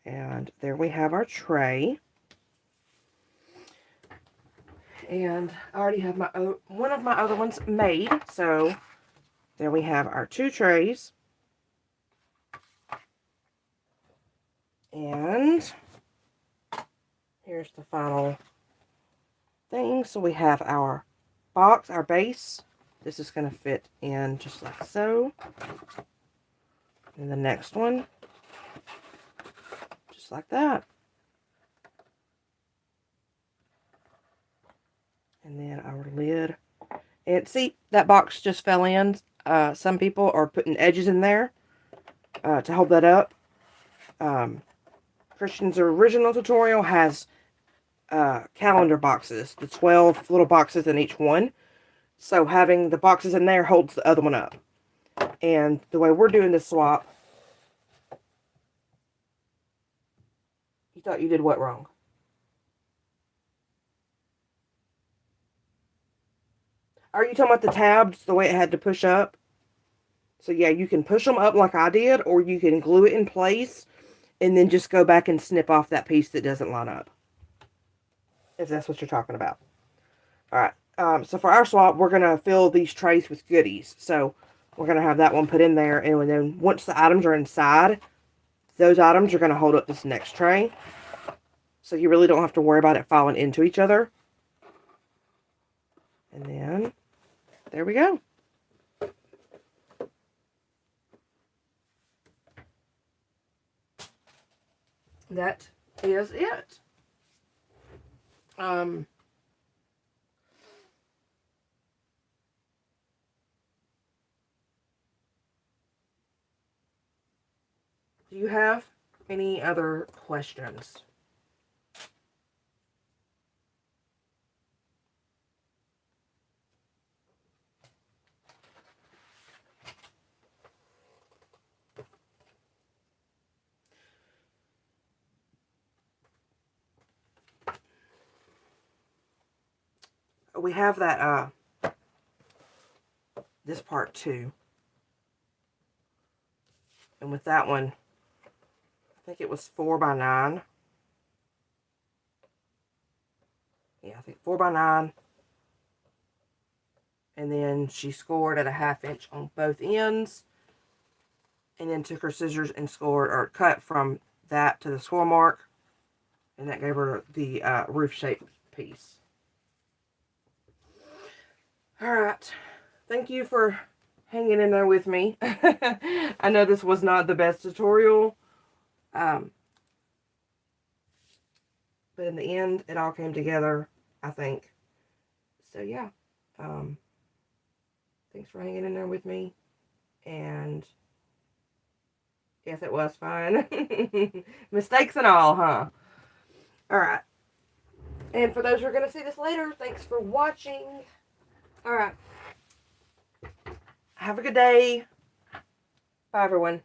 And there we have our tray. And I already have one of my other ones made. So there we have our 2 trays. And here's the final thing. So we have our box, our base. This is going to fit in just like so. And the next one, just like that. And then our lid. And see, that box just fell in. Some people are putting edges in there to hold that up. Kristianne's original tutorial has calendar boxes, the 12 little boxes in each one. So having the boxes in there holds the other one up. And the way we're doing this swap, you thought you did what wrong? Are you talking about the tabs, the way it had to push up? So yeah, you can push them up like I did, or you can glue it in place and then just go back and snip off that piece that doesn't line up. If that's what you're talking about. Alright, so for our swap, we're going to fill these trays with goodies. So we're going to have that one put in there, and then once the items are inside, those items are going to hold up this next tray. So you really don't have to worry about it falling into each other. And then, there we go. That is it. Do you have any other questions? We have that, this part too. And with that one, I think it was 4x9. Yeah, I think 4x9. And then she scored at a 1/2 inch on both ends. And then took her scissors and scored, or cut from that to the score mark. And that gave her the roof-shaped piece. Alright, thank you for hanging in there with me. I know this was not the best tutorial. But in the end, it all came together, I think. So yeah. Thanks for hanging in there with me. And yes, it was fun. Mistakes and all, huh? Alright. And for those who are going to see this later, thanks for watching. Alright. Have a good day. Bye, everyone.